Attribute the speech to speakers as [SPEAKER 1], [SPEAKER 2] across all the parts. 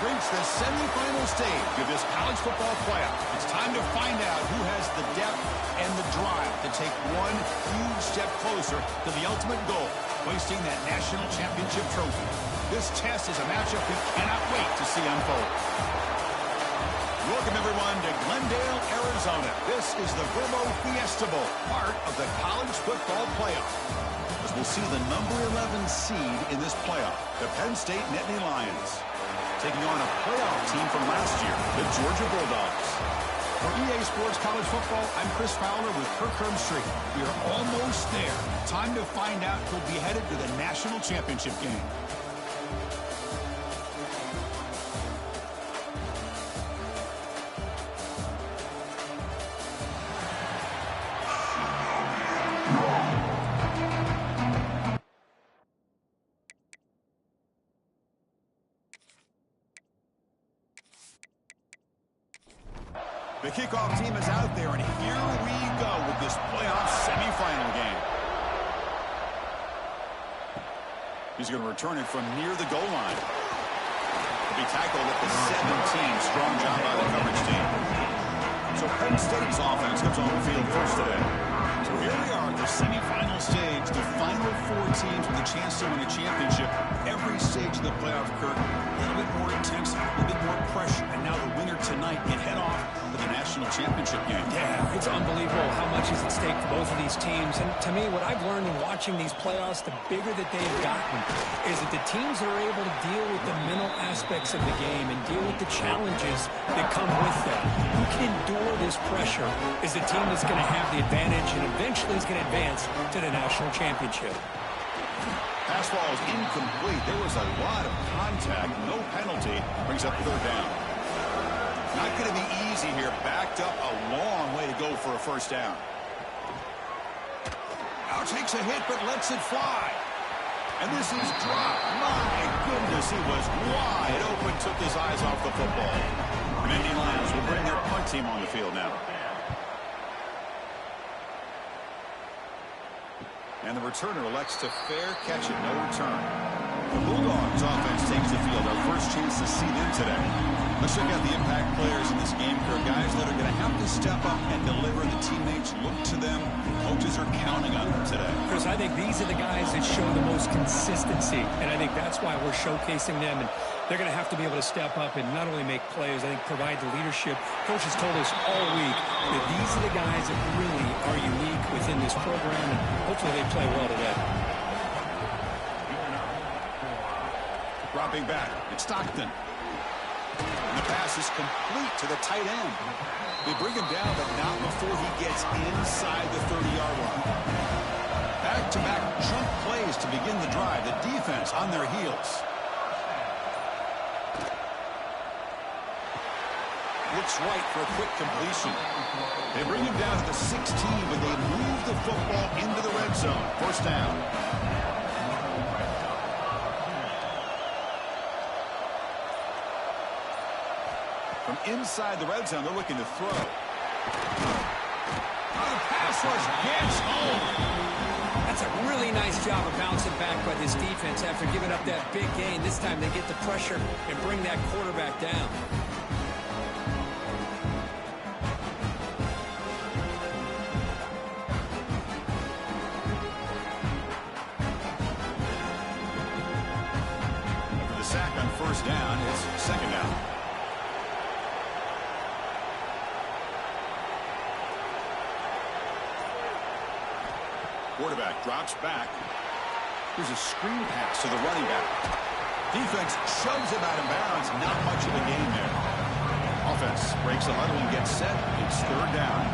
[SPEAKER 1] reached the semifinal stage of this college football playoff. It's time to find out who has the depth and the drive to take one huge step closer to the ultimate goal, hoisting that national championship trophy. This test is a matchup we cannot wait to see unfold. Welcome, everyone, to Glendale, Arizona. This is the Verbo Fiesta Bowl, part of the college football playoff. As we'll see the number 11 seed in this playoff, the Penn State Nittany Lions, taking on a playoff team from last year, the Georgia Bulldogs. For EA Sports College Football, I'm Chris Fowler with Kirk Herbstreit. We are almost there. Time to find out who'll be headed to the national championship game. The kickoff team is out there, and here we go with this playoff semifinal game. He's going to return it from near the goal line. He'll be tackled at the 17. Strong job by the coverage team. So Penn State's offense comes on the field first today. So here we are at the semifinal stage, the final 4 teams with a chance to win a championship. Every stage of the playoff, Kirk, a little bit more intense, a little bit more pressure, and now the winner tonight can head off to the national championship game.
[SPEAKER 2] Yeah, it's unbelievable how much is at stake for both of these teams. And to me, what I've learned in watching these playoffs, the bigger that they've gotten, is that the teams that are able to deal with the mental aspects of the game and deal with the challenges that come with that, who can endure this pressure, is the team that's going to have the advantage and eventually is going to advance to the national championship.
[SPEAKER 1] Pass ball is incomplete. There was a lot of contact. No penalty. Brings up 3rd down. Not going to be easy here. Backed up a long way to go for a first down. Now takes a hit, but lets it fly. And this is dropped. My goodness, he was wide open. Took his eyes off the football. Nittany Lions will bring their punt team on the field now. And the returner elects to fair catch it, no return. The Bulldogs offense takes the field. Our first chance to see them today. Let's check out the impact players in this game. There are guys that are going to have to step up and deliver. The teammates look to them. Coaches are counting on them today.
[SPEAKER 2] Chris, I think these are the guys that show the most consistency, and I think that's why we're showcasing them. And they're going to have to be able to step up and not only make plays, I think provide the leadership. Coaches told us all week that these are the guys that really are unique within this program, and hopefully they play well today.
[SPEAKER 1] Dropping back, it's Stockton. And the pass is complete to the tight end. They bring him down, but not before he gets inside the 30-yard line. Back-to-back chunk plays to begin the drive. The defense on their heels. Looks right for a quick completion. They bring him down to the 16, but they move the football into the red zone. First down. From inside the red zone, they're looking to throw. The pass rush gets home.
[SPEAKER 2] That's a really nice job of bouncing back by this defense after giving up that big gain. This time they get the pressure and bring that quarterback down.
[SPEAKER 1] After the sack on first down, it's 2nd down. Quarterback drops back. Here's a screen pass to the running back. Defense shoves him out of bounds. Not much of a gain there. Offense breaks the huddle and gets set. It's 3rd down.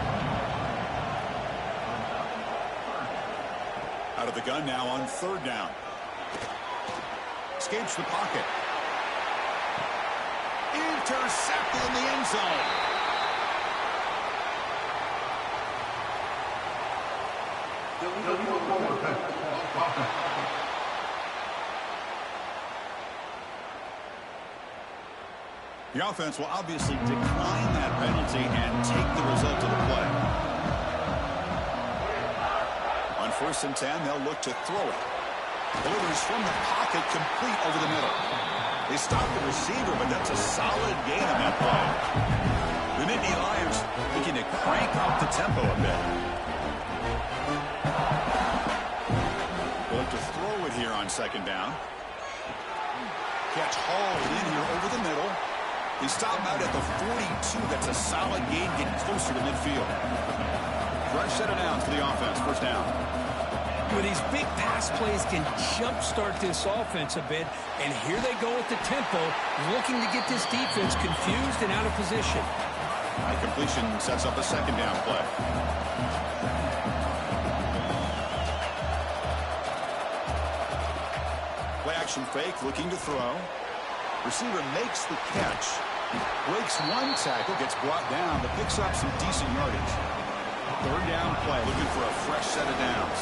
[SPEAKER 1] Out of the gun now on 3rd down. Escapes the pocket. Intercepted in the end zone. The offense will obviously decline that penalty and take the result of the play. On 1st and 10, they'll look to throw it. Delivers from the pocket, complete over the middle. They stopped the receiver, but that's a solid gain on that play. The Nittany Lions looking to crank up the tempo a bit. They'll look to throw it here on second down. Catch hauled in here over the middle. They stop him out at the 42. That's a solid gain, getting closer to midfield. Fresh set of downs for the offense. First down.
[SPEAKER 2] Well, these big pass plays can jumpstart this offense a bit, and here they go with the tempo, looking to get this defense confused and out of position.
[SPEAKER 1] High completion sets up a second down play. Play action fake, looking to throw. Receiver makes the catch. Breaks one tackle, gets brought down, but picks up some decent yardage. Third down play, looking for a fresh set of downs.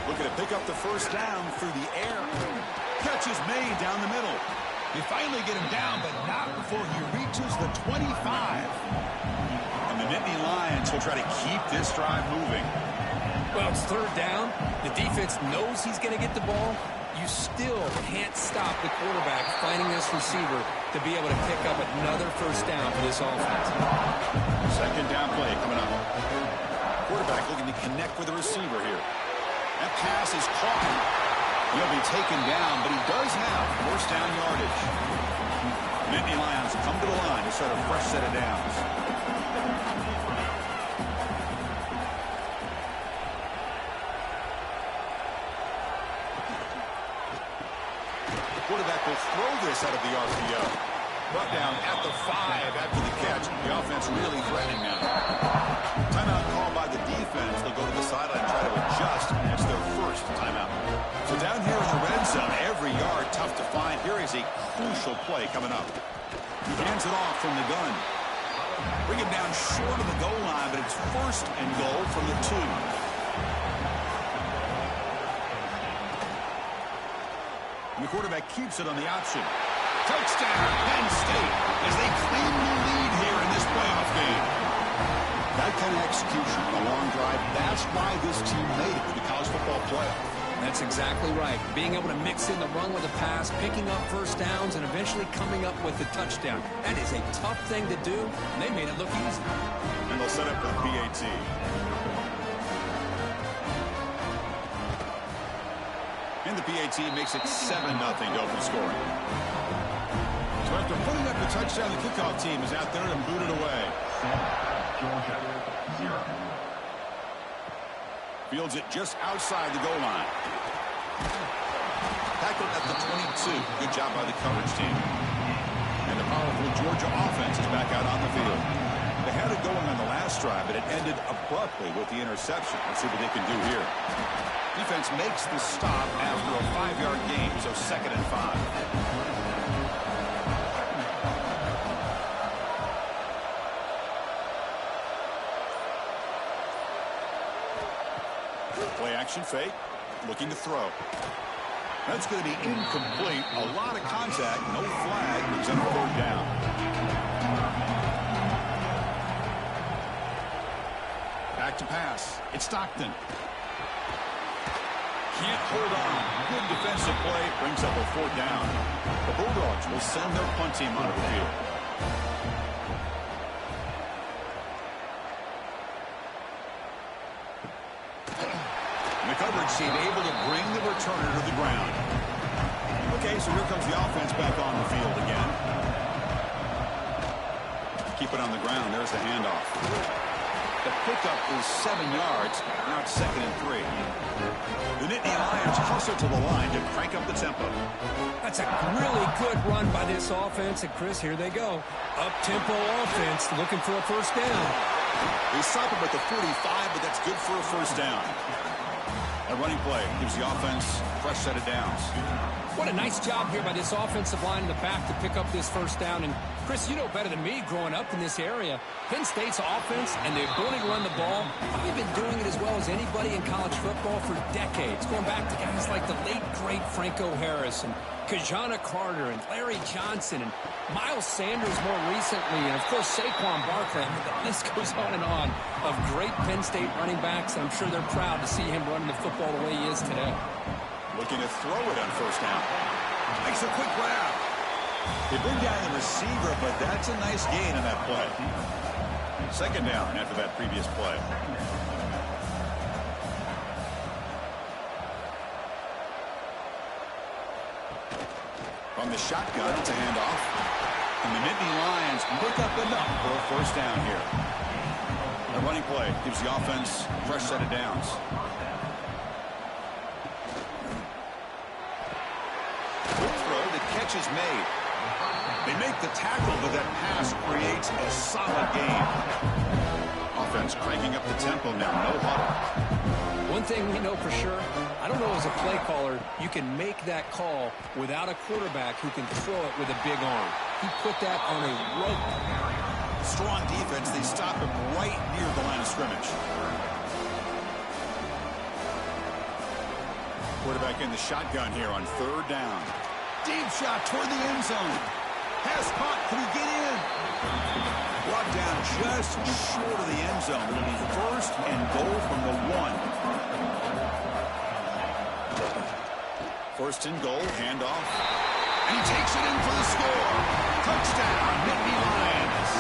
[SPEAKER 1] Looking to pick up the first down through the air. Catch is made down the middle. They finally get him down, but not before he reaches the 25. And the Nittany Lions will try to keep this drive moving.
[SPEAKER 2] Well, it's third down. The defense knows he's going to get the ball. You still can't stop the quarterback finding this receiver to be able to pick up another first down for this offense.
[SPEAKER 1] Second down play coming up. Quarterback looking to connect with the receiver here. That pass is caught. He'll be taken down, but he does have first down yardage. Nittany Lions come to the line to set a fresh set of downs. Quarterback will throw this out of the RPO. Brought down at the 5 after the catch. The offense really threatening now. Timeout called by the defense. They'll go to the sideline and try to adjust. It's their first timeout. So down here in the red zone, every yard tough to find. Here is a crucial play coming up. He hands it off from the gun. Bring him down short of the goal line, but it's first and goal from the 2. And the quarterback keeps it on the option. Touchdown, Penn State, as they claim the lead here in this playoff game. That kind of execution, a long drive, that's why this team made it to the college football playoff.
[SPEAKER 2] That's exactly right. Being able to mix in the run with the pass, picking up first downs, and eventually coming up with the touchdown. That is a tough thing to do, and they made it look easy.
[SPEAKER 1] And they'll set up the PAT. And the PAT makes it 7-0 to open scoring. So after putting up the touchdown, the kickoff team is out there and booted away. Fields it just outside the goal line. Tackled at the 22. Good job by the coverage team. And the powerful Georgia offense is back out on the field. They had it going on the last drive, but it ended abruptly with the interception. Let's see what they can do here. Defense makes the stop after a 5-yard gain, so 2nd and 5. Play action fake, looking to throw. That's going to be incomplete. A lot of contact, no flag, brings up 3rd down. Back to pass. It's Stockton. Can't hold on. Good defensive play, brings up a 4th down. The Bulldogs will send their punt team onto the field. The coverage team able to bring the returner to the ground. Okay, so here comes the offense back on the field again. Keep it on the ground. There's the handoff. The pickup is 7 yards. Now it's 2nd and 3. The Nittany Lions hustle to the line to crank up the tempo.
[SPEAKER 2] That's a really good run by this offense. And, Chris, here they go. Up-tempo offense looking for a first down.
[SPEAKER 1] They stop him at the 45, but that's good for a first down. A running play gives the offense a fresh set of downs.
[SPEAKER 2] What a nice job here by this offensive line in the back to pick up this first down. And, Chris, you know better than me growing up in this area, Penn State's offense and the ability to run the ball, probably been doing it as well as anybody in college football for decades, going back to guys like the late, great Franco Harris and Kajana Carter and Larry Johnson and Miles Sanders more recently, and, of course, Saquon Barkley. I mean, the list goes on and on of great Penn State running backs, and I'm sure they're proud to see him running the football the way he is today.
[SPEAKER 1] Looking to throw it on first down. Makes a quick grab. They bring down the receiver, but that's a nice gain on that play. Second down after that previous play. From the shotgun, it's a handoff. And the Nittany Lions pick up enough for a first down here. The running play gives the offense a fresh set of downs. Catch is made. They make the tackle, but that pass creates a solid gain. Offense cranking up the tempo now. No huddle.
[SPEAKER 2] One thing we know for sure, I don't know as a play caller, you can make that call without a quarterback who can throw it with a big arm. He put that on a rope.
[SPEAKER 1] Strong defense. They stop him right near the line of scrimmage. Quarterback in the shotgun here on third down. Deep shot toward the end zone. Pass caught. Can he get in? Brought down just short of the end zone. It'll be first and goal from the 1. First and goal. Handoff. And he takes it in for the score. Touchdown, Nittany Lions.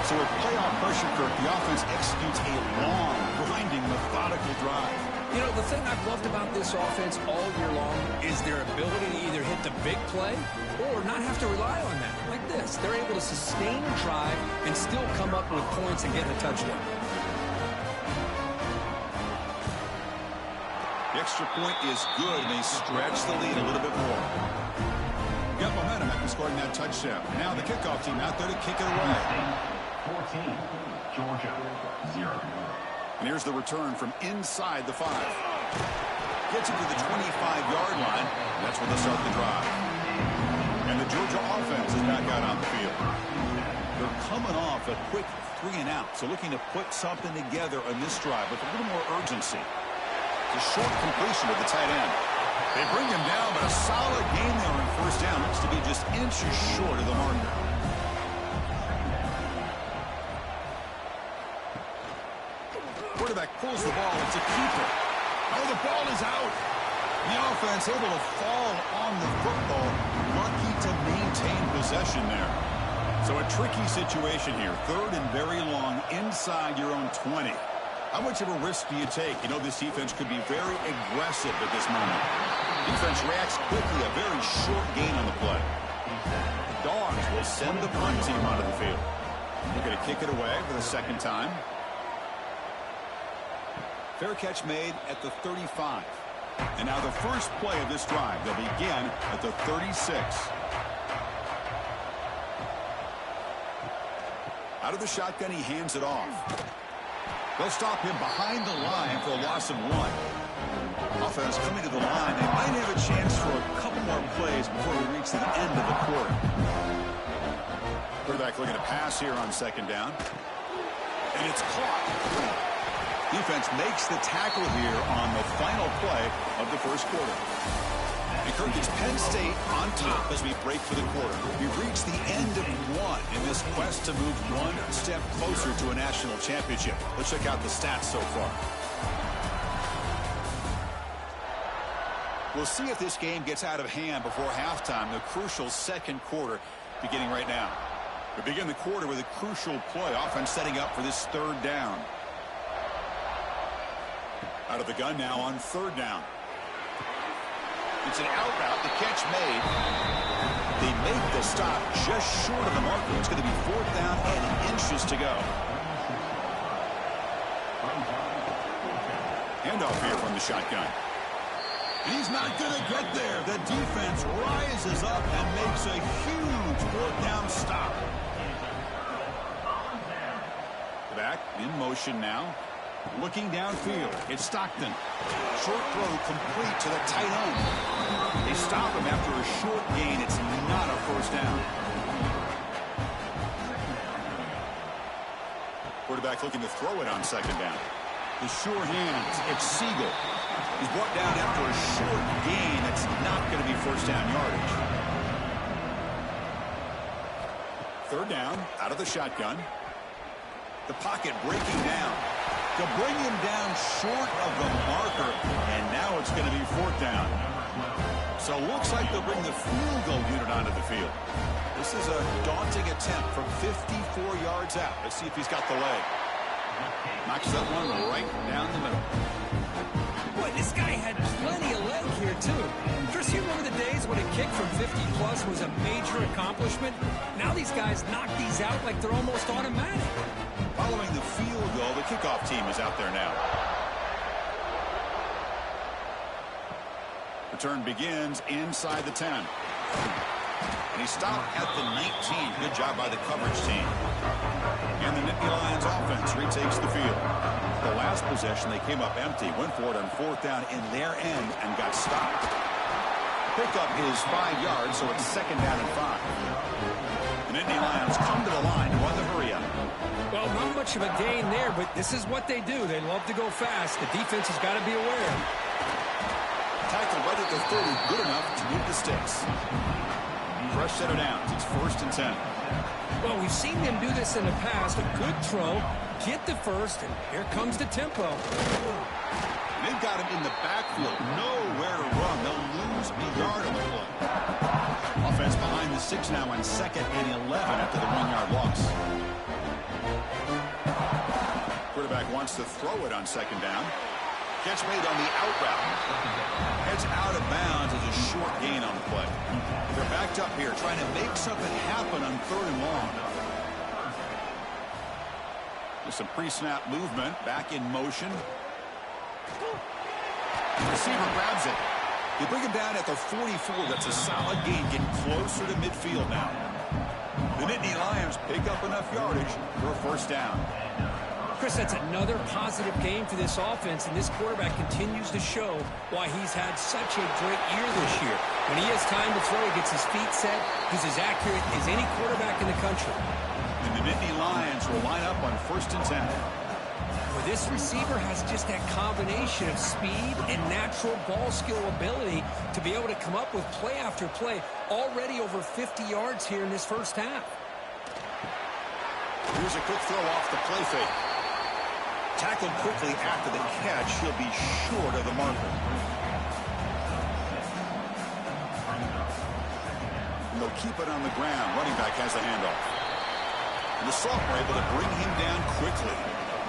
[SPEAKER 1] So with playoff pressure, Kirk, the offense executes a long, grinding, methodical drive.
[SPEAKER 2] You know, the thing I've loved about this offense all year long is their ability to either hit the big play or not have to rely on that. Like this. They're able to sustain a drive and still come up with points and get a touchdown.
[SPEAKER 1] The extra point is good, and they stretch the lead a little bit more. Got momentum after scoring that touchdown. Now the kickoff team out there to kick it away.
[SPEAKER 3] 14, Georgia, 0.
[SPEAKER 1] And here's the return from inside the 5. Gets it to the 25-yard line. And that's where they'll start the drive. And the Georgia offense is back out on the field. They're coming off a quick 3-and-out. So looking to put something together on this drive with a little more urgency. It's a short completion of the tight end. They bring him down, but a solid gain there on first down. Looks to be just inches short of the marker. Quarterback pulls the ball. It's a keeper. Oh, the ball is out. The offense able to fall on the football. Lucky to maintain possession there. So a tricky situation here. Third and very long inside your own 20. How much of a risk do you take? You know, this defense could be very aggressive at this moment. Defense reacts quickly. A very short gain on the play. The Dogs will send the punt team onto the field. They're going to kick it away for the second time. Fair catch made at the 35. And now the first play of this drive. They'll begin at the 36. Out of the shotgun, he hands it off. They'll stop him behind the line for a loss of 1. Offense coming to the line. They might have a chance for a couple more plays before we reach the end of the quarter. Quarterback looking to pass here on second down. And it's caught. Defense makes the tackle here on the final play of the first quarter. And Kirk, it's Penn State on top as we break for the quarter. We've reached the end of 1 in this quest to move one step closer to a national championship. Let's check out the stats so far. We'll see if this game gets out of hand before halftime, the crucial second quarter beginning right now. We begin the quarter with a crucial play. Offense setting up for this third down. Out of the gun now on third down. It's an out route. The catch made. They make the stop just short of the marker. It's going to be fourth down and inches to go. Handoff here from the shotgun. And he's not going to get there. The defense rises up and makes a huge fourth down stop. Back in motion now. Looking downfield, it's Stockton. Short throw complete to the tight end. They stop him after a short gain. It's not a first down. Quarterback looking to throw it on second down. The sure hands, it's Siegel. He's brought down after a short gain. That's not going to be first down yardage. Third down, out of the shotgun. The pocket breaking down. To bring him down short of the marker, and now it's going to be fourth down. So it looks like they'll bring the field goal unit onto the field. This is a daunting attempt from 54 yards out. Let's see if he's got the leg. Knocks that one right down the middle.
[SPEAKER 2] Boy, this guy had plenty of leg here, too. Chris, you remember the days when a kick from 50-plus was a major accomplishment? Now these guys knock these out like they're almost automatic.
[SPEAKER 1] Following the field goal, the kickoff team is out there now. Return begins inside the 10. And he stopped at the 19. Good job by the coverage team. And the Nittany Lions offense retakes the field. The last possession, they came up empty, went for it on fourth down in their end and got stopped. Pickup is 5 yards, so it's second down and 5. The Nittany Lions come to the line to run the hurry-up.
[SPEAKER 2] Well, not much of a gain there, but this is what they do. They love to go fast. The defense has got to be aware.
[SPEAKER 1] Tackle right at the 30, good enough to move the sticks. Fresh set of downs. It's first and 10.
[SPEAKER 2] Well, we've seen them do this in the past. A good throw, get the first, and here comes the tempo.
[SPEAKER 1] They've got him in the backfield. Nowhere to run. They'll lose a yard on the play. Offense behind the 6 now on second and 11 after the 1-yard loss. Quarterback wants to throw it on second down. Catch made on the out route. Heads out of bounds as a short gain on the play. They're backed up here trying to make something happen on third and long. With some pre-snap movement, back in motion. The receiver grabs it. They bring him down at the 44. That's a solid gain, getting closer to midfield now. The Nittany Lions pick up enough yardage for a first down.
[SPEAKER 2] Chris, that's another positive game for this offense, and this quarterback continues to show why he's had such a great year this year. When he has time to throw, he gets his feet set. He's as accurate as any quarterback in the country.
[SPEAKER 1] And the Nittany Lions will line up on first and 10.
[SPEAKER 2] Well, this receiver has just that combination of speed and natural ball skill ability to be able to come up with play after play, already over 50 yards here in this first half.
[SPEAKER 1] Here's a quick throw off the play fake. Tackled quickly after the catch. He'll be short of the marker. And they'll keep it on the ground. Running back has the handoff. And the sophomore able to bring him down quickly.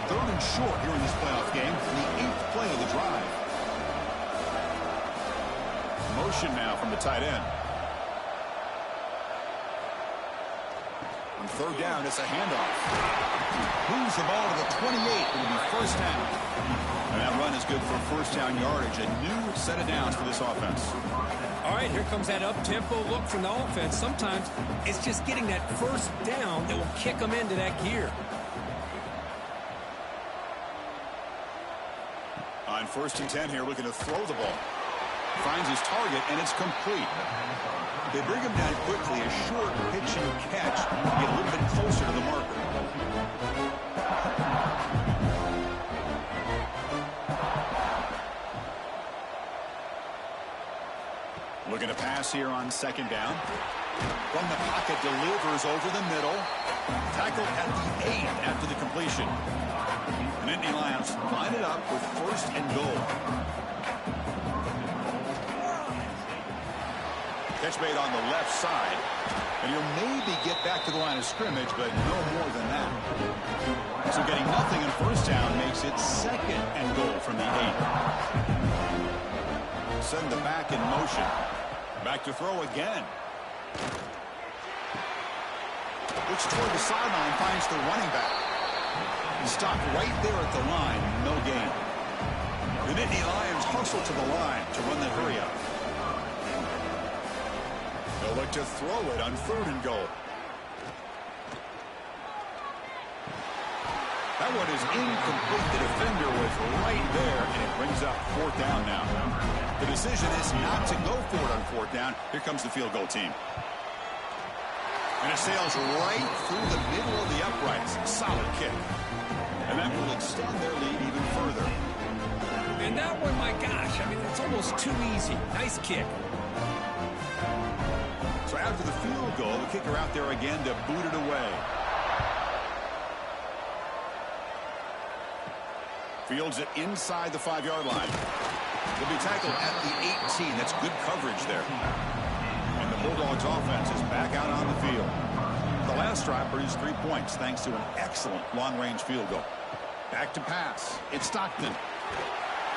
[SPEAKER 1] Third and short here in this playoff game. The 8th play of the drive. Motion now from the tight end. On third down, it's a handoff. Moves the ball to the 28. It'll be first down. And that run is good for first down yardage. A new set of downs for this offense.
[SPEAKER 2] All right, here comes that up-tempo look from the offense. Sometimes it's just getting that first down that will kick them into that gear.
[SPEAKER 1] On first and 10 here, looking to throw the ball. Finds his target, and it's complete. They bring him down quickly. A short pitch and catch. Get a little bit closer to the marker. Looking to pass here on second down. From the pocket, delivers over the middle. Tackled at the 8 after the completion. The Nittany Lions line it up with first and goal. Catch made on the left side. And he'll maybe get back to the line of scrimmage, but no more than that. So getting nothing in first down makes it second and goal from the 8. Send the back in motion. Back to throw again. Looks toward the sideline, finds the running back. He stopped right there at the line, no gain. The Nittany Lions hustle to the line to run the hurry-up. They'll look to throw it on third and goal. That one is incomplete. The defender was right there, and it brings up 4th down now. The decision is not to go for it on 4th down. Here comes the field goal team. And it sails right through the middle of the uprights. Solid kick. And that will extend their lead even further.
[SPEAKER 2] And that one, my gosh, I mean, it's almost too easy. Nice kick.
[SPEAKER 1] So after the field goal, the kicker out there again to boot it away. Fields it inside the 5-yard line. He'll be tackled at the 18. That's good coverage there. And the Bulldogs offense is back out on the field. The last drive produced 3 points thanks to an excellent long-range field goal. Back to pass. It's Stockton.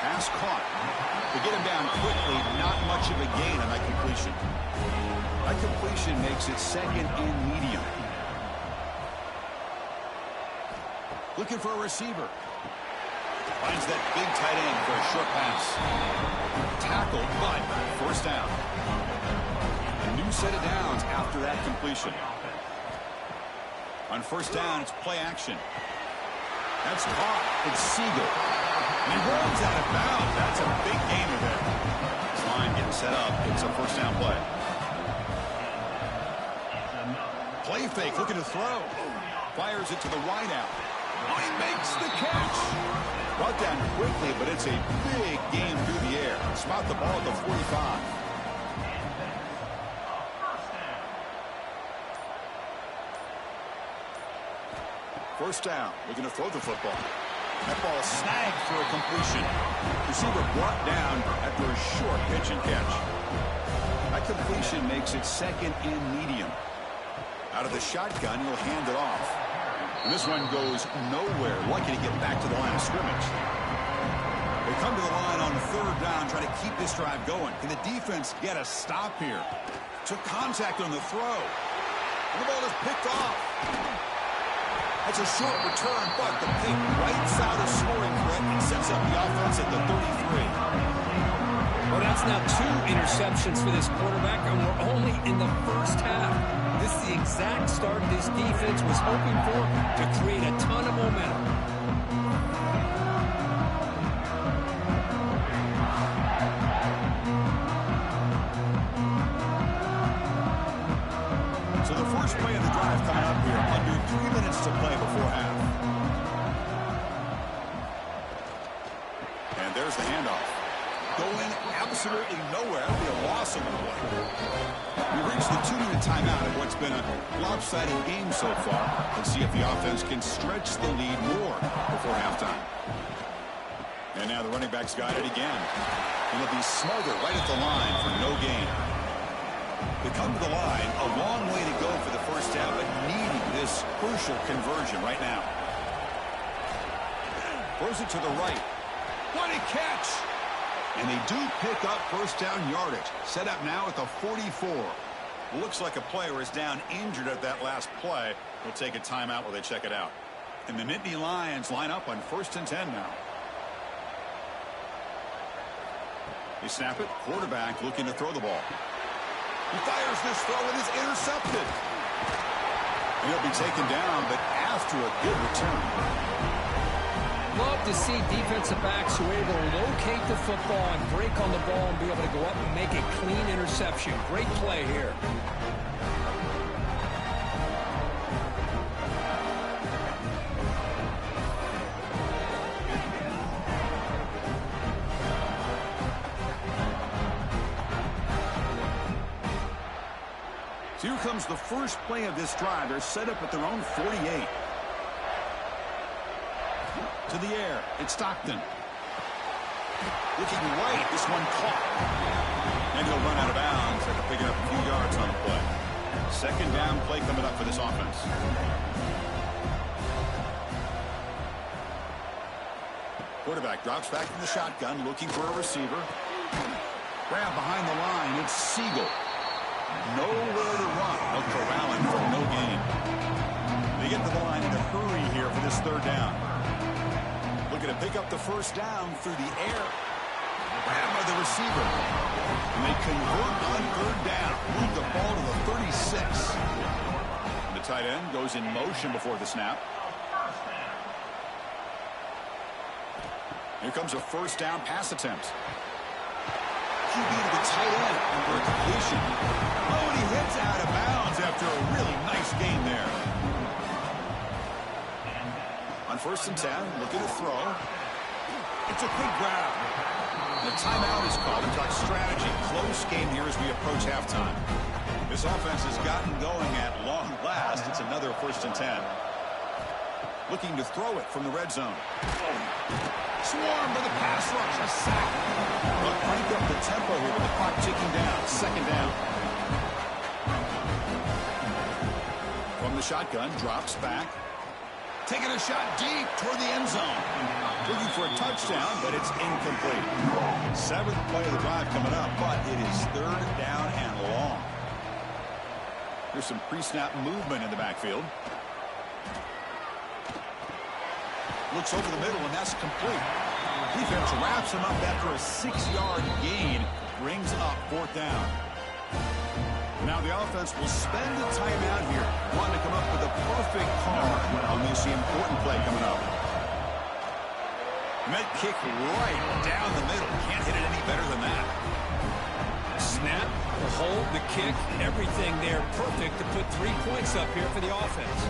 [SPEAKER 1] Pass caught. To get him down quickly, not much of a gain on that completion. That completion makes it 2nd and medium. Looking for a receiver. Finds that big tight end for a short pass. Tackled, but 1st down. A new set of downs after that completion. On 1st down, it's play action. That's caught. It's Siegel. And he rolls out of bounds. That's a big gainer there. This line getting set up. It's a 1st down play. Play fake, looking to throw. Fires it to the wide out. Oh, he makes the catch. Brought down quickly, but it's a big game through the air. Spot the ball at the 45. First down, looking to throw the football. That ball snagged for a completion. Receiver brought down after a short pitch and catch. That completion makes it 2nd and medium. Out of the shotgun, he'll hand it off. And this one goes nowhere. Lucky to get back to the line of scrimmage. They come to the line on 3rd down, trying to keep this drive going. Can the defense get a stop here? Took contact on the throw. And the ball is picked off. That's a short return, but the pick wipes out a scoring threat and sets up the offense at the 33.
[SPEAKER 2] Well, that's now 2 interceptions for this quarterback, and we're only in the 1st half. This is the exact start this defense was hoping for to create a ton of momentum.
[SPEAKER 1] So the first play of the drive coming up here, under 3 minutes to play before half. And there's the handoff. Going absolutely nowhere. That'll be a loss on the play. We reached the 2-minute timeout of what's been a lopsided game so far. Let's see if the offense can stretch the lead more before halftime. And now the running backs got it again. And they'll be smothered right at the line for no gain. They come to the line, a long way to go for the 1st down, but needing this crucial conversion right now. Throws it to the right. What a catch! And they do pick up 1st down yardage. Set up now at the 44. Looks like a player is down injured at that last play. We'll take a timeout while they check it out. And the Nittany Lions line up on 1st and 10 now. They snap it. Quarterback looking to throw the ball. He fires this throw and is intercepted. And he'll be taken down, but after a good return.
[SPEAKER 2] Love to see defensive backs who are able to locate the football and break on the ball and be able to go up and make a clean interception. Great play here.
[SPEAKER 1] So here comes the first play of this drive. They're set up at their own 48. To the air, it's Stockton. Looking right, this one caught. And he'll run out of bounds after picking up a few yards on the play. 2nd down play coming up for this offense. Quarterback drops back in the shotgun, looking for a receiver. Grab behind the line, it's Siegel. Nowhere to run. They'll corral him for no gain. They get to the line in a hurry here for this 3rd down. Looking to pick up the 1st down through the air. Grab by the receiver. And they convert on 3rd down. Move the ball to the 36. The tight end goes in motion before the snap. Here comes a first down pass attempt. QB to the tight end for a completion. Oh, and he hits out of bounds after a really nice gain there. On 1st and 10, looking to throw. It's a quick grab. The timeout is called to talk strategy. Close game here as we approach halftime. This offense has gotten going at long last. It's another 1st and 10. Looking to throw it from the red zone. Swarm with a pass rush, a sack. But crank up the tempo here with the clock ticking down. 2nd down. From the shotgun, drops back. Taking a shot deep toward the end zone. Looking for a touchdown, but it's incomplete. 7th play of the drive coming up, but it is 3rd down and long. There's some pre-snap movement in the backfield. Looks over the middle, and that's complete. Defense wraps him up after a 6-yard gain. Brings up 4th down. Now the offense will spend the timeout here, wanting to come up with a perfect call on this important play coming up. Met kick right down the middle. Can't hit it any better than that.
[SPEAKER 2] Snap, the hold, the kick, everything there perfect to put 3 points up here for the offense.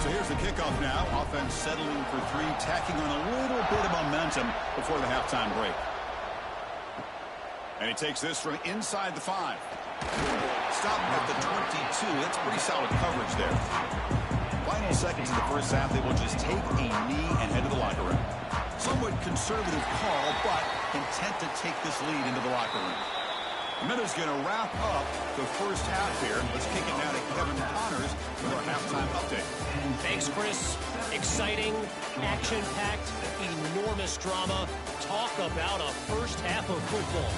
[SPEAKER 1] So here's the kickoff now. Offense settling for 3, tacking on a little bit of momentum before the halftime break. And he takes this from inside the 5. Stop at the 22. That's pretty solid coverage there. Final seconds of the first half, they will just take a knee and head to the locker room. Somewhat conservative call, but intent to take this lead into the locker room. Minutes going to wrap up the first half here. Let's kick it now to Kevin Connors with our halftime update.
[SPEAKER 4] Thanks, Chris. Exciting, action-packed, enormous drama. Talk about a first half of football.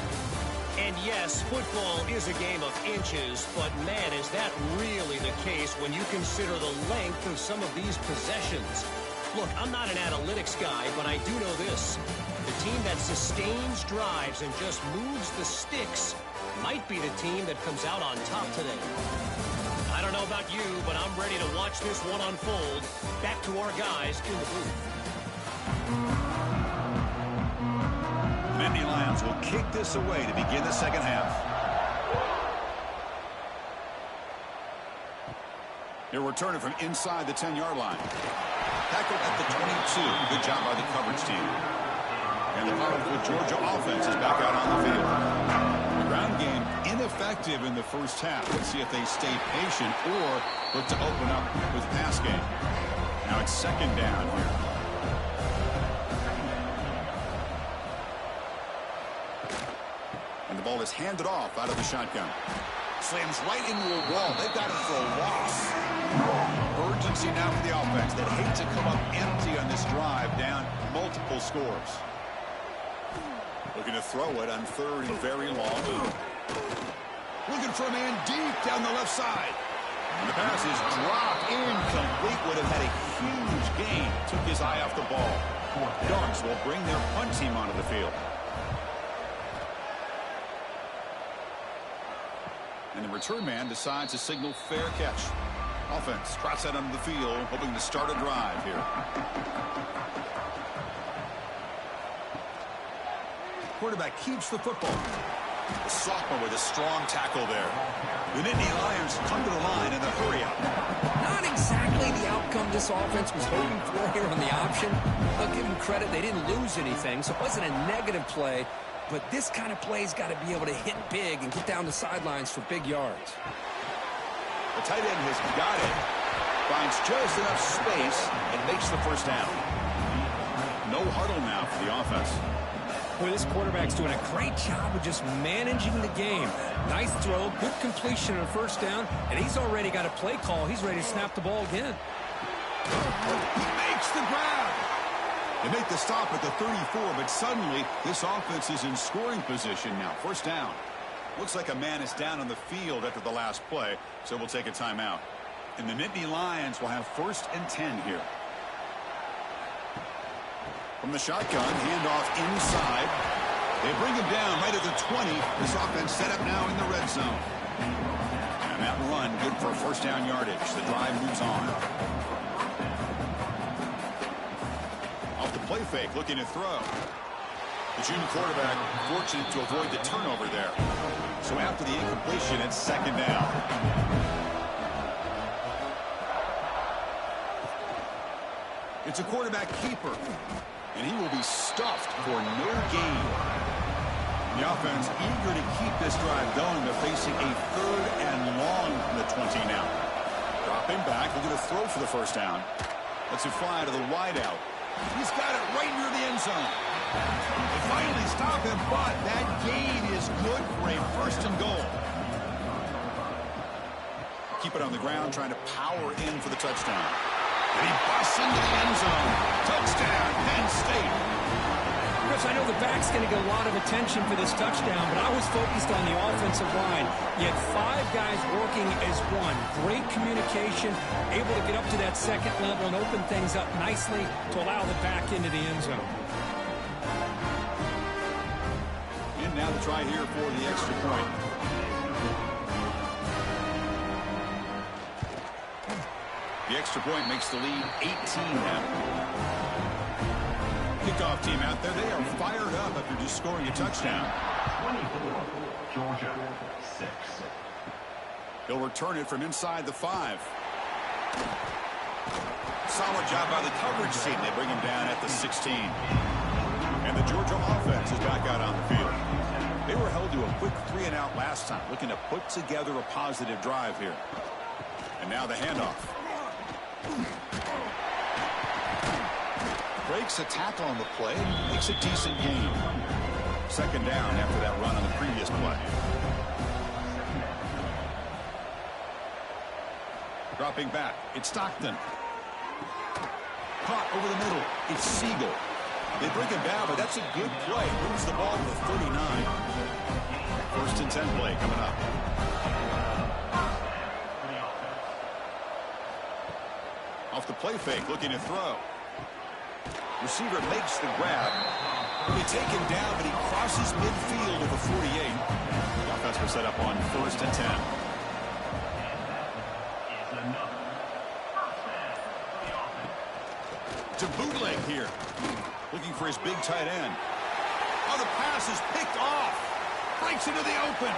[SPEAKER 4] And yes, football is a game of inches, but man, is that really the case when you consider the length of some of these possessions. Look, I'm not an analytics guy, but I do know this. The team that sustains drives and just moves the sticks might be the team that comes out on top today. I don't know about you, but I'm ready to watch this one unfold. Back to our guys in the booth.
[SPEAKER 1] Nittany Lions will kick this away to begin the second half. He'll return it from inside the 10-yard line. Tackled at the 22. Good job by the coverage team. And the powerful Georgia offense is back out on the field. The ground game ineffective in the first half. Let's see if they stay patient or look to open up with pass game. Now it's 2nd down here. And the ball is handed off out of the shotgun. Slams right into a wall. They've got him for a loss. Urgency now for the offense. They'd hate to come up empty on this drive, down multiple scores. Looking to throw it on 3rd and very long. Looking for a man deep down the left side. And the pass is dropped incomplete. Would have had a huge gain. Took his eye off the ball. Dogs will bring their punt team onto the field. And the return man decides to signal fair catch. Offense trots that onto the field, hoping to start a drive here. Quarterback keeps the football. The sophomore with a strong tackle there. The Nittany Lions come to the line in the hurry up.
[SPEAKER 2] Not exactly the outcome this offense was hoping for here on the option. I'll give them credit. They didn't lose anything, so it wasn't a negative play. But this kind of play's got to be able to hit big and get down the sidelines for big yards.
[SPEAKER 1] The tight end has got it. Finds just enough space and makes the first down. No huddle now for the offense.
[SPEAKER 2] Boy, this quarterback's doing a great job of just managing the game. Nice throw, good completion on 1st down, and he's already got a play call. He's ready to snap the ball again.
[SPEAKER 1] He makes the grab. They make the stop at the 34, but suddenly this offense is in scoring position now. 1st down. Looks like a man is down on the field after the last play, so we'll take a timeout. And the Nittany Lions will have 1st and 10 here. From the shotgun, handoff inside. They bring him down right at the 20. This offense set up now in the red zone. And that run good for 1st down yardage. The drive moves on. play fake, looking to throw. The junior quarterback fortunate to avoid the turnover there. So after the incompletion, it's second down. It's a quarterback keeper, and he will be stuffed for no gain. The offense eager to keep this drive going. They're facing a 3rd and long from the 20 now. Dropping back, looking to throw for the first down. Lets it fly to the wideout. He's got it right near the end zone. They finally stop him, but that gain is good for a 1st and goal. Keep it on the ground, trying to power in for the touchdown. And he busts into the end zone. Touchdown, Penn State.
[SPEAKER 2] Chris, I know the back's going to get a lot of attention for this touchdown, but I was focused on the offensive line. You had 5 guys working as one. Great communication, able to get up to that 2nd level and open things up nicely to allow the back into the end zone.
[SPEAKER 1] And now to try here for the extra point. The extra point makes the lead 18 now. Kickoff team out there, they are fired up after just scoring a touchdown.
[SPEAKER 3] 24, Georgia 6.
[SPEAKER 1] He'll return it from inside the 5. Solid job by the coverage team. They bring him down at the 16. And the Georgia offense is back out on the field. They were held to a quick 3-and-out last time, looking to put together a positive drive here. And now the handoff. Breaks a tackle on the play, makes a decent gain. 2nd down after that run on the previous play. Dropping back, it's Stockton. Caught over the middle, it's Siegel. They bring him down, but that's a good play. Moves the ball to the 39. 1st and 10 play coming up. Off the play fake, looking to throw. Receiver makes the grab. They take him down, but he crosses midfield to the 48. The offense will set up on 1st and 10. To bootleg here. Looking for his big tight end. Oh, the pass is picked off. Breaks into the open.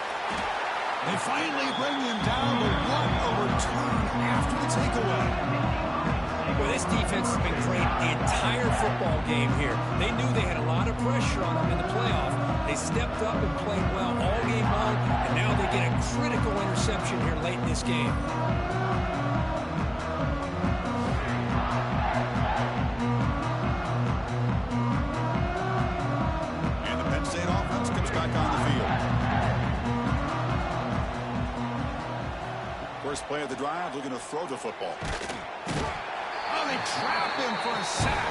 [SPEAKER 1] They finally bring him down, but what a return after the takeaway.
[SPEAKER 2] Well, this defense has been great the entire football game here. They knew they had a lot of pressure on them in the playoff. They stepped up and played well all game long, and now they get a critical interception here late in this game.
[SPEAKER 1] And the Penn State offense comes back on the field. First play of the drive, looking to throw the football. They trap him for a sack.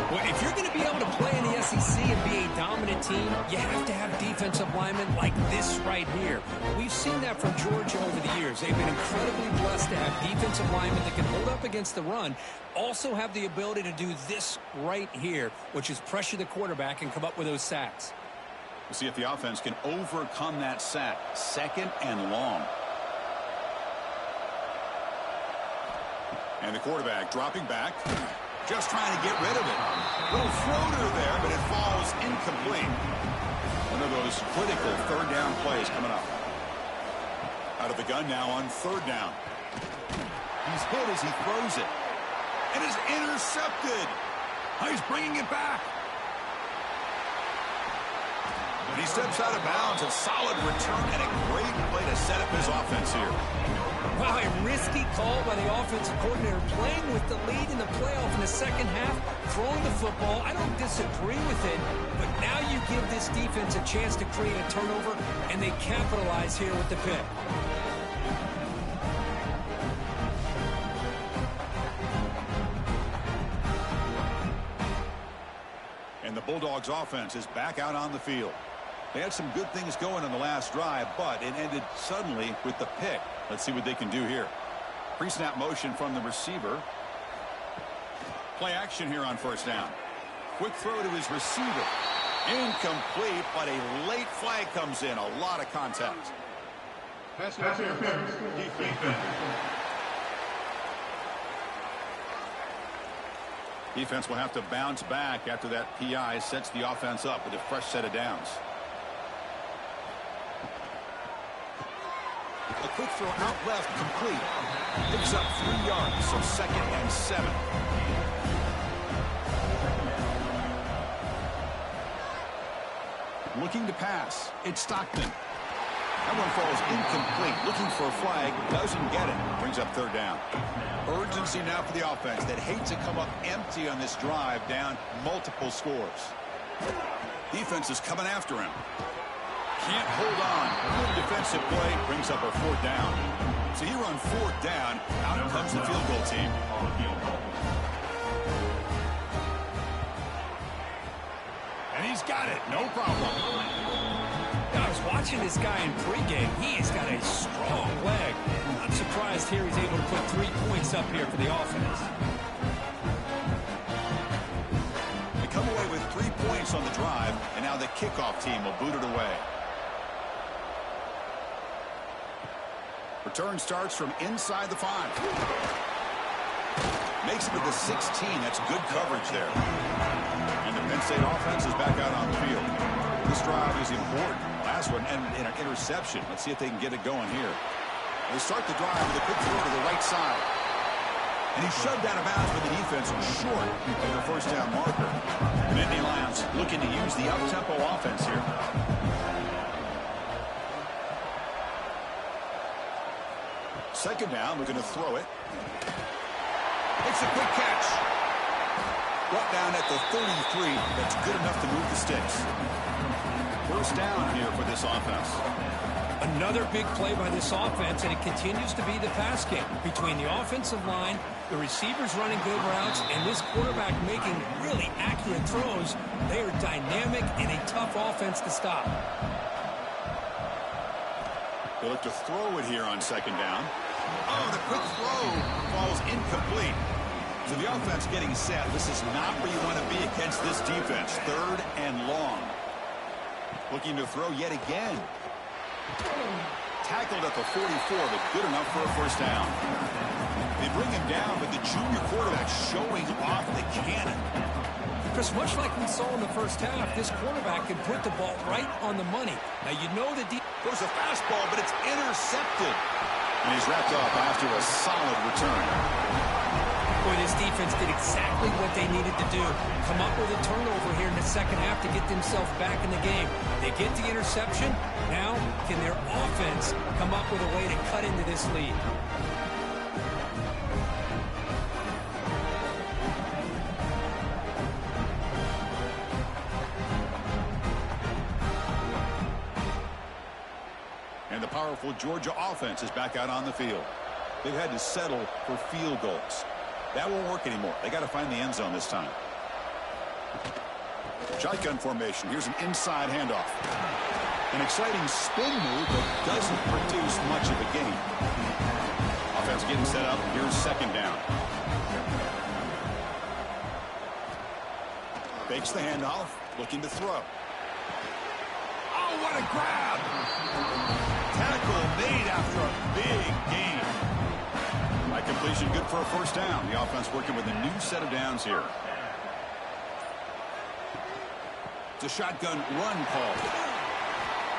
[SPEAKER 2] Well, if you're going to be able to play in the SEC and be a dominant team, you have to have defensive linemen like this right here. We've seen that from Georgia over the years. They've been incredibly blessed to have defensive linemen that can hold up against the run, also have the ability to do this right here, which is pressure the quarterback and come up with those sacks.
[SPEAKER 1] We'll see if the offense can overcome that sack. 2nd and long. And the quarterback dropping back, just trying to get rid of it. Little floater there, but it falls incomplete. One of those critical 3rd down plays coming up. Out of the gun now on 3rd down. He's hit as he throws it. And is intercepted. He's bringing it back. And he steps out of bounds. A solid return and a great play to set up his offense here.
[SPEAKER 2] Wow, a risky call by the offensive coordinator, playing with the lead in the playoff in the 2nd half, throwing the football. I don't disagree with it, but now you give this defense a chance to create a turnover, and they capitalize here with the pick.
[SPEAKER 1] And the Bulldogs offense is back out on the field. They had some good things going on the last drive, but it ended suddenly with the pick. Let's see what they can do here. Pre-snap motion from the receiver. Play action here on 1st down. Quick throw to his receiver. Incomplete, but a late flag comes in. A lot of contact.
[SPEAKER 3] Pass interference. Defense.
[SPEAKER 1] Defense will have to bounce back after that PI sets the offense up with a fresh set of downs. A quick throw out left, complete. Picks up 3 yards, so 2nd and 7. Looking to pass. It's Stockton. That one falls incomplete. Looking for a flag. Doesn't get it. Brings up 3rd down. Urgency now for the offense that hates to come up empty on this drive, down multiple scores. Defense is coming after him. Can't hold on. Good defensive play. Brings up a 4th down. So here on 4th down, out comes the field goal team. And he's got it. No problem.
[SPEAKER 2] I was watching this guy in pregame. He's got a strong leg. I'm surprised here he's able to put 3 points up here for the offense.
[SPEAKER 1] They come away with 3 points on the drive, and now the kickoff team will boot it away. Return starts from inside the 5. Makes it to the 16. That's good coverage there. And the Penn State offense is back out on the field. This drive is important. Last one ended in an interception. Let's see if they can get it going here. They start the drive with a quick throw to the right side. And he's shoved out of bounds with the defense short of the 1st down marker. The Nittany Lions looking to use the up-tempo offense here. Second down, we're going to throw it. It's a quick catch. Brought down at the 33. That's good enough to move the sticks. 1st down here for this offense.
[SPEAKER 2] Another big play by this offense, and it continues to be the pass game between the offensive line, the receivers running good routes, and this quarterback making really accurate throws. They are dynamic and a tough offense to stop.
[SPEAKER 1] They look to throw it here on 2nd down. Oh, the quick throw falls incomplete. So the offense getting set. This is not where you want to be against this defense. 3rd and long. Looking to throw yet again. Tackled at the 44, but good enough for a 1st down. They bring him down, but the junior quarterback showing off the cannon.
[SPEAKER 2] Chris, much like we saw in the 1st half, this quarterback can put the ball right on the money. Now, you know the
[SPEAKER 1] goes a fastball, but it's intercepted. And he's wrapped up after a solid return.
[SPEAKER 2] Boy, this defense did exactly what they needed to do. Come up with a turnover here in the 2nd half to get themselves back in the game. They get the interception. Now, can their offense come up with a way to cut into this lead?
[SPEAKER 1] And the powerful Georgia offense is back out on the field. They've had to settle for field goals. That won't work anymore. They got to find the end zone this time. Shotgun formation. Here's an inside handoff. An exciting spin move, but doesn't produce much of a gain. Offense getting set up. Here's 2nd down. Fakes the handoff. Looking to throw. Oh, what a grab! Tackle made after a big gain. By completion, good for a 1st down. The offense working with a new set of downs here. It's a shotgun run call.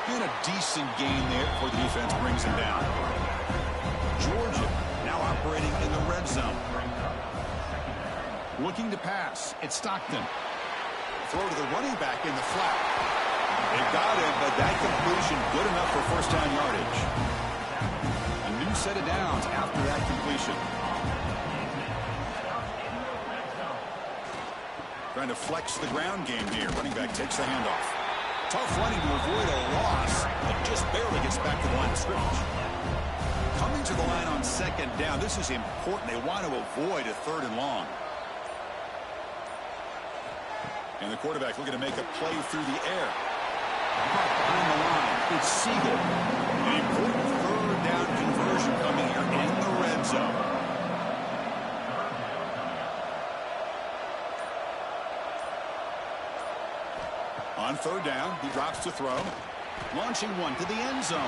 [SPEAKER 1] And a decent gain there before the defense brings him down. Georgia now operating in the red zone. Looking to pass. It's Stockton. Throw to the running back in the flat. They got him, but that completion good enough for 1st down yardage. A new set of downs after that completion. Trying to flex the ground game here. Running back takes the handoff. Tough running to avoid a loss, but just barely gets back to the line of scrimmage. Coming to the line on 2nd down. This is important. They want to avoid a 3rd and long. And the quarterback looking to make a play through the air. Behind the line, it's Siegel. An important 3rd down conversion coming here in the red zone. On 3rd down, he drops to throw. Launching one to the end zone.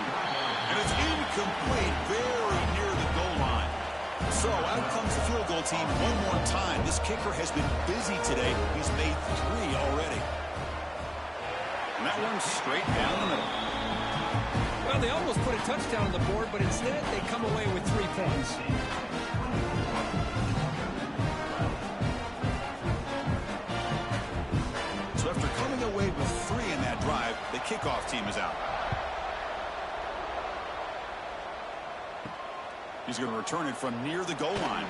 [SPEAKER 1] And it's incomplete, very near the goal line. So out comes the field goal team one more time. This kicker has been busy today. He's made 3 already. And that one's straight down the middle.
[SPEAKER 2] Well, they almost put a touchdown on the board, but instead they come away with 3 points.
[SPEAKER 1] So after coming away with 3 in that drive, the kickoff team is out. He's going to return it from near the goal line.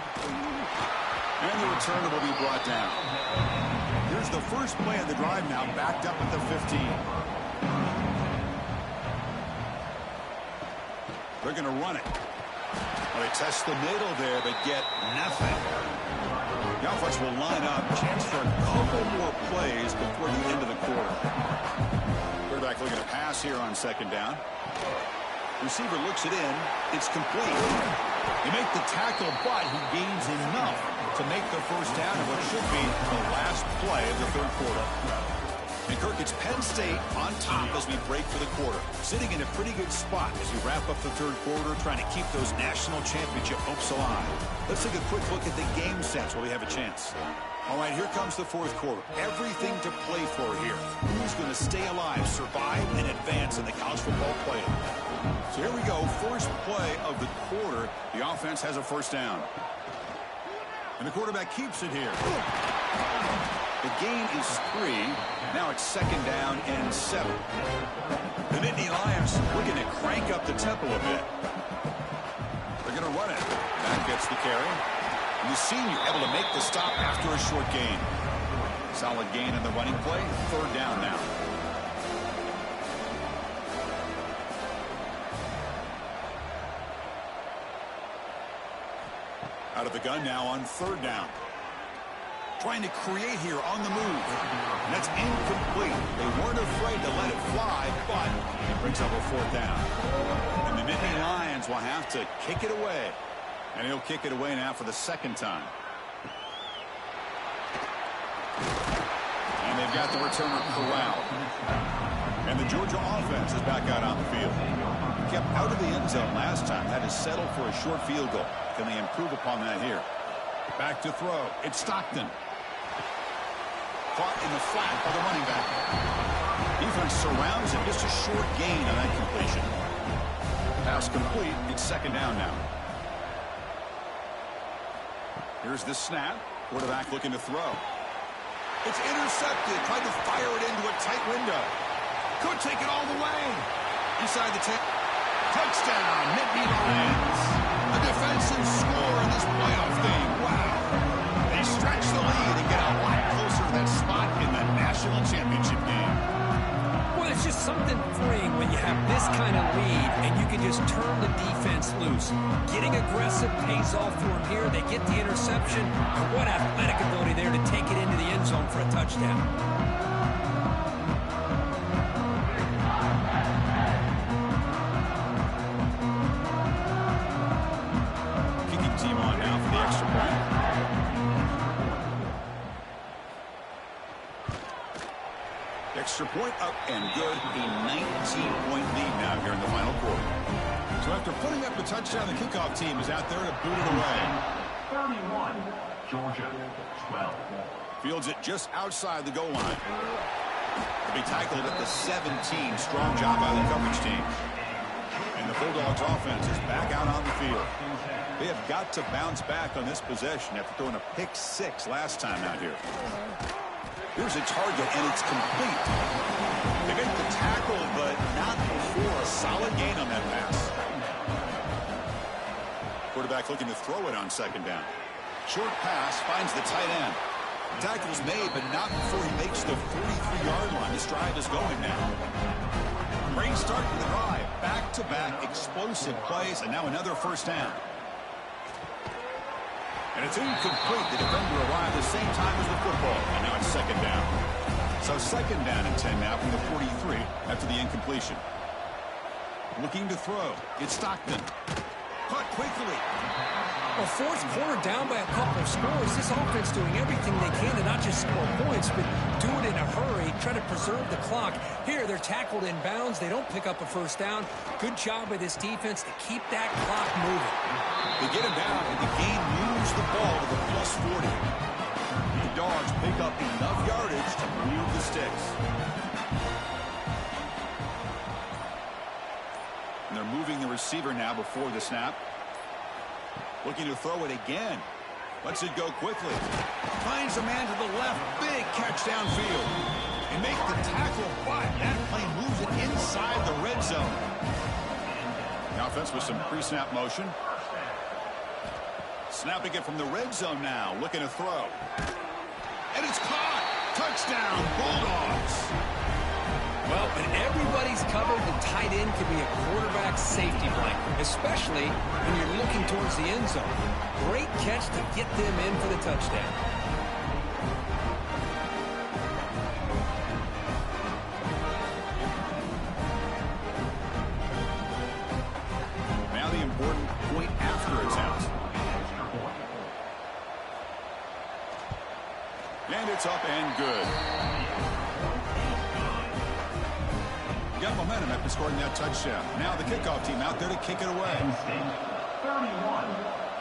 [SPEAKER 1] And the return will be brought down. Here's the first play of the drive now, backed up at the 15. They're going to run it. Well, they test the middle there, but get nothing. The offense will line up. Chance for a couple more plays before the end of the quarter. Quarterback looking to pass here on second down. Receiver looks it in. It's complete. They make the tackle, but he gains enough to make the first down of what should be the last play of the third quarter. And Kirk, it's Penn State on top as we break for the quarter. Sitting in a pretty good spot as we wrap up the third quarter, trying to keep those national championship hopes alive. Let's take a quick look at the game sets while we have a chance. All right, here comes the fourth quarter. Everything to play for here. Who's going to stay alive, survive, and advance in the college football playoff? So here we go. First play of the quarter. The offense has a first down. And the quarterback keeps it here. The gain is 3. Now it's second down and 7. The Nittany Lions looking to crank up the tempo a bit. They're going to run it. That gets the carry. And the senior able to make the stop after a short gain. Solid gain in the running play. Third down now. Out of the gun now on third down. Trying to create here on the move. And that's incomplete. They weren't afraid to let it fly, but it brings up a fourth down. And the Nittany Lions will have to kick it away. And he'll kick it away now for the second time. And they've got the returner corralled. And the Georgia offense is back out on the field. Kept out of the end zone last time. Had to settle for a short field goal. Can they improve upon that here? Back to throw. It's Stockton. Caught in the flat by the running back. Defense surrounds him. Just a short gain on that completion. Pass complete. It's second down now. Here's the snap. Quarterback looking to throw. It's intercepted. Tried to fire it into a tight window. Could take it all the way. Inside the 10. Touchdown, Nittany Lions. A defensive score in this playoff game. Wow. They stretch the lead and get a lot closer to that spot in the national championship game.
[SPEAKER 2] Well, it's just something freeing when you have this kind of lead and you can just turn the defense loose. Getting aggressive pays off for them here. They get the interception. And what athletic ability there to take it into the end zone for a touchdown.
[SPEAKER 1] Extra point up and good. A 19-point lead now here in the final quarter. So after putting up the touchdown, the kickoff team is out there to boot it away.
[SPEAKER 3] 31, Georgia, 12.
[SPEAKER 1] Fields it just outside the goal line. To be tackled at the 17. Strong job by the coverage team. And the Bulldogs offense is back out on the field. They have got to bounce back on this possession after throwing a pick 6 last time out here. Here's a target, and it's complete. They make the tackle, but not before a solid gain on that pass. Quarterback looking to throw it on second down. Short pass finds the tight end. Tackle's made, but not before he makes the 43-yard line. This drive is going now. Great start to the drive. Back-to-back explosive plays, and now another first down. And it's incomplete. The defender arrived the same time as the football. And now it's second down. So second down and 10 now from the 43 after the incompletion. Looking to throw. It's Stockton. Caught quickly.
[SPEAKER 2] Well, fourth quarter down by a couple of scores. This offense doing everything they can to not just score points, but do it in a hurry, try to preserve the clock. Here, they're tackled in bounds. They don't pick up a first down. Good job by this defense to keep that clock moving.
[SPEAKER 1] They get him down, and the game moves the ball to the plus 40. The Dogs pick up enough yardage to move the sticks. And they're moving the receiver now before the snap. Looking to throw it again. Lets it go quickly. Finds a man to the left. Big catch downfield. And make the tackle, but that play moves it inside the red zone. The offense with some pre-snap motion. Snapping it from the red zone now. Looking to throw. And it's caught. Touchdown, Bulldogs.
[SPEAKER 2] Well, when everybody's covered, the tight end can be a quarterback's safety blanket, especially when you're looking towards the end zone. Great catch to get them in for the touchdown.
[SPEAKER 1] Now the important point after attempt. And it's up and good. Got momentum after scoring that touchdown. Now the kickoff team out there to kick it away.
[SPEAKER 3] Penn State 31,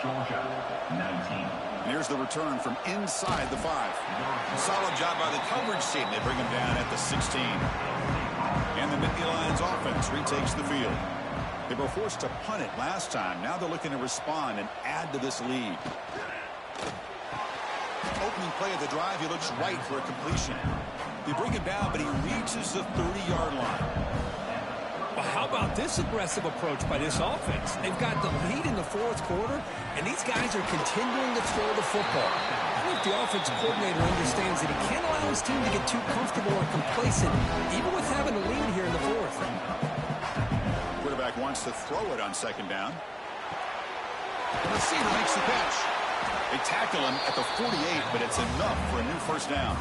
[SPEAKER 3] Georgia 19.
[SPEAKER 1] And here's the return from inside the 5. Solid job by the coverage team. They bring him down at the 16. And the Nittany Lions offense retakes the field. They were forced to punt it last time. Now they're looking to respond and add to this lead. Opening play of the drive, he looks right for a completion. They bring him down, but he reaches the 30-yard line.
[SPEAKER 2] Well, how about this aggressive approach by this offense? They've got the lead in the fourth quarter, and these guys are continuing to throw the football. I think the offensive coordinator understands that he can't allow his team to get too comfortable or complacent, even with having a lead here in the fourth.
[SPEAKER 1] Quarterback wants to throw it on second down. The receiver makes the catch. They tackle him at the 48, but it's enough for a new first down.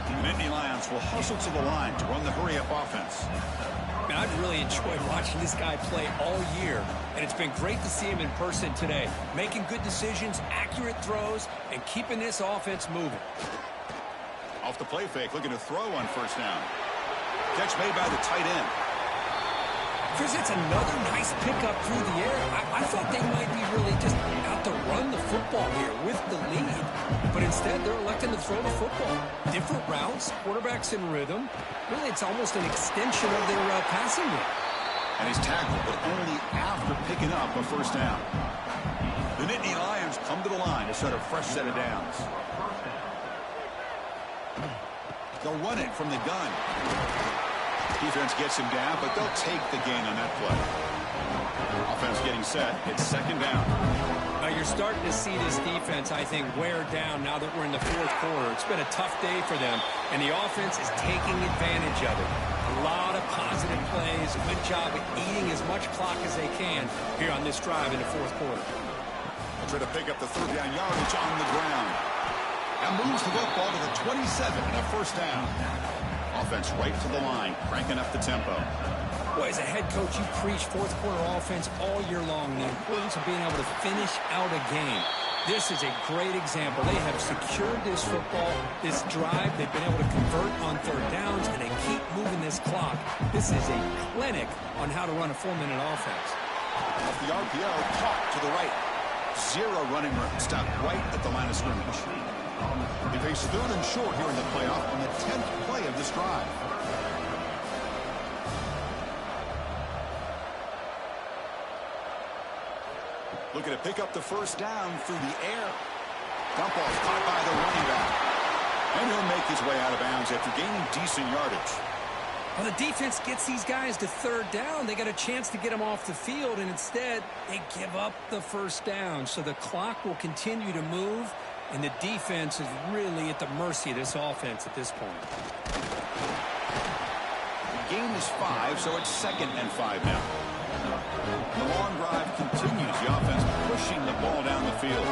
[SPEAKER 1] The Nittany Lions will hustle to the line to run the hurry-up offense.
[SPEAKER 2] Man, I've really enjoyed watching this guy play all year, and it's been great to see him in person today, making good decisions, accurate throws, and keeping this offense moving.
[SPEAKER 1] Off the play fake, looking to throw on first down. Catch made by the tight end.
[SPEAKER 2] Chris, it's another nice pickup through the air. I thought they might be really just out to run the football here with the lead. But instead, they're electing to throw the football. Different routes, quarterbacks in rhythm. Really, it's almost an extension of their passing game.
[SPEAKER 1] And he's tackled, but only after picking up a first down. The Nittany Lions come to the line to start a fresh set of downs. They'll run it from the gun. Defense gets him down, but they'll take the gain on that play. Offense getting set. It's second down.
[SPEAKER 2] Now you're starting to see this defense, I think, wear down now that we're in the fourth quarter. It's been a tough day for them, and the offense is taking advantage of it. A lot of positive plays, a good job of eating as much clock as they can here on this drive in the fourth quarter.
[SPEAKER 1] They'll try to pick up the third down yardage on the ground. And moves the football to the 27 and a first down. Offense right to the line, cranking up the tempo.
[SPEAKER 2] Boy, as a head coach, you preach fourth quarter offense all year long, the importance of being able to finish out a game. This is a great example. They have secured this football, this drive. They've been able to convert on third downs, and they keep moving this clock. This is a clinic on how to run a 4-minute offense.
[SPEAKER 1] Off the RPO, caught to the right. Zero running room, stopped right at the line of scrimmage. They face third and short here in the playoff on the 10th play of this drive. Looking to pick up the first down through the air. Dump off caught by the running back. And he'll make his way out of bounds after gaining decent yardage.
[SPEAKER 2] Well, the defense gets these guys to third down. They got a chance to get them off the field, and instead they give up the first down. So the clock will continue to move, and the defense is really at the mercy of this offense at this point.
[SPEAKER 1] The gain is 5, so it's 2nd and 5 now. The long drive continues. The offense pushing the ball down the field.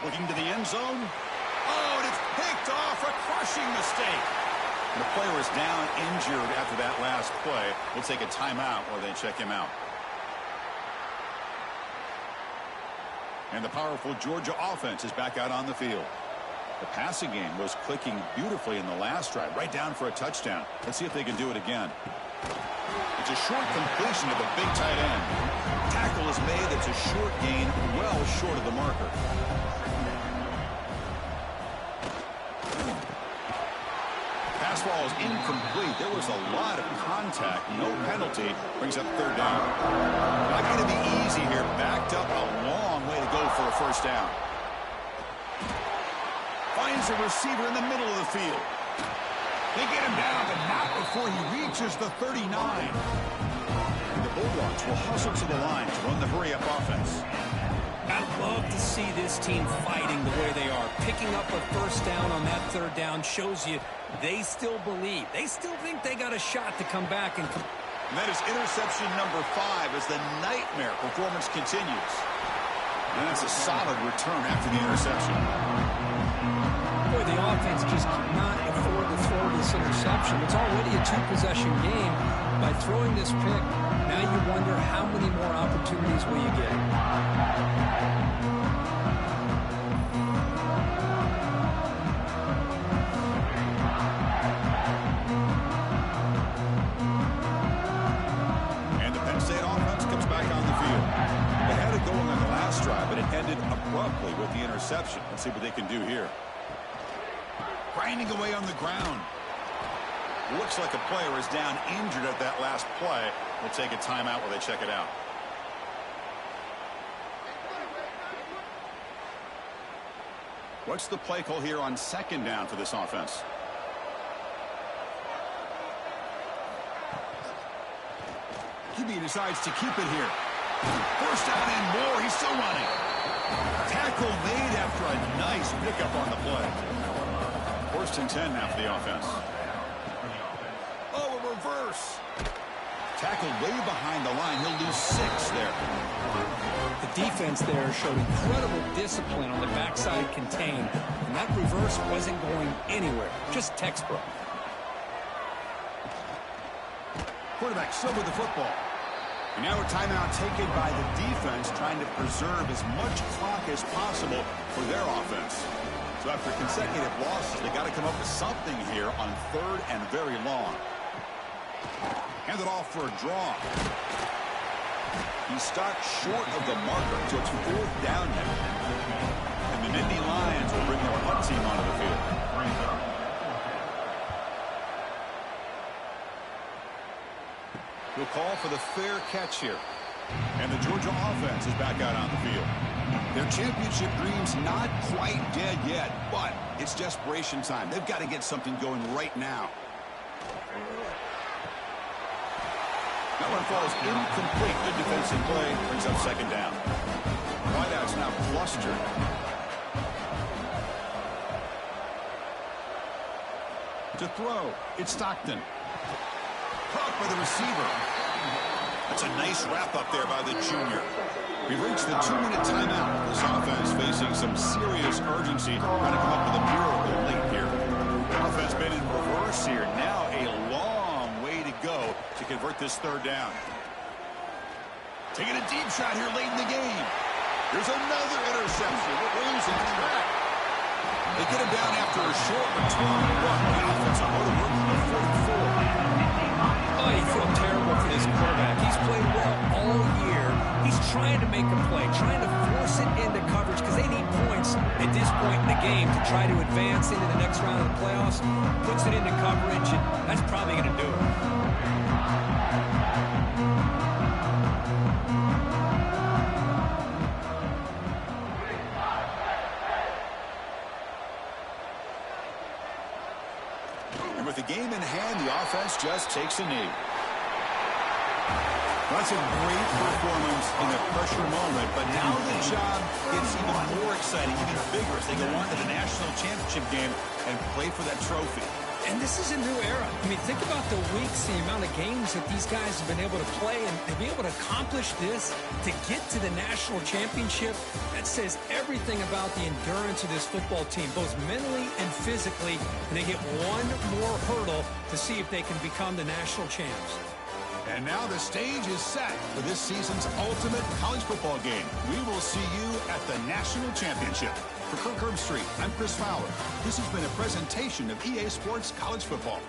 [SPEAKER 1] Looking to the end zone. Oh, and it's picked off. A crushing mistake. The player is down injured after that last play. We'll take a timeout while they check him out. And the powerful Georgia offense is back out on the field. The passing game was clicking beautifully in the last drive, right down for a touchdown. Let's see if they can do it again. It's a short completion to the big tight end. Tackle is made. It's a short gain, well short of the marker. Pass ball is incomplete. There was a lot of contact. No penalty. Brings up third down. Not going to be easy here. Backed up a long way to go for a first down. Finds a receiver in the middle of the field. They get him down, but not before he reaches the 39. And the Bulldogs will hustle to the line to run the hurry-up offense.
[SPEAKER 2] I love to see this team fighting the way they are. Picking up a first down on that third down shows you they still believe. They still think they got a shot to come back. And
[SPEAKER 1] that is interception number 5 as the nightmare performance continues. And that's a solid return after the interception.
[SPEAKER 2] Boy, the offense just cannot afford to throw this interception. It's already a 2-possession game. By throwing this pick, now you wonder how many more opportunities will you get.
[SPEAKER 1] And the Penn State offense comes back on the field. They had it going on the last drive, but it ended abruptly with the interception. Let's see what they can do here. Grinding away on the ground. Looks like a player is down injured at that last play. We'll take a timeout while they check it out. What's the play call here on second down for this offense? QB decides to keep it here. First down and more. He's still running. Tackle made after a nice pickup on the play. First and 10 now for the offense. Oh, a reverse. Tackled way behind the line. He'll lose 6 there.
[SPEAKER 2] The defense there showed incredible discipline on the backside contain. And that reverse wasn't going anywhere. Just textbook.
[SPEAKER 1] Quarterback still with the football. And now a timeout taken by the defense, trying to preserve as much clock as possible for their offense. So after consecutive losses, they got to come up with something here on third and very long. Hand it off for a draw. He's stopped short of the marker, so it's 4th down now. And the Nittany Lions will bring their punt team onto the field. He'll call for the fair catch here. And the Georgia offense is back out on the field. Their championship dreams not quite dead yet, but it's desperation time. They've got to get something going right now. That one falls incomplete. Good defensive play brings up second down. Wideouts now clustered. To throw, it's Stockton. Caught by the receiver. That's a nice wrap-up there by the junior. We've reached the 2-minute timeout. This offense facing some serious urgency, trying to come up with a miracle late here. Offense been in reverse here. Now a long way to go to convert this third down. Taking a deep shot here late in the game. There's another interception. We're losing track. They get him down after a short return run. The offensive motor working to 44.
[SPEAKER 2] Oh, you feel terrible for this quarterback. He's played well all year. He's trying to make a play, trying to force it into coverage because they need points at this point in the game to try to advance into the next round of the playoffs. Puts it into coverage, and that's probably going to do it.
[SPEAKER 1] And with the game in hand, the offense just takes a knee. That's a great performance in a pressure moment, but now the job gets even more exciting, even bigger as they go on to the national championship game and play for that trophy.
[SPEAKER 2] And this is a new era. I mean, think about the weeks, the amount of games that these guys have been able to play, and to be able to accomplish this, to get to the national championship, that says everything about the endurance of this football team, both mentally and physically, and they get one more hurdle battle to see if they can become the national champs.
[SPEAKER 1] And now the stage is set for this season's ultimate college football game. We will see you at the National Championship. For Kirk Herbstreit, I'm Chris Fowler. This has been a presentation of EA Sports College Football.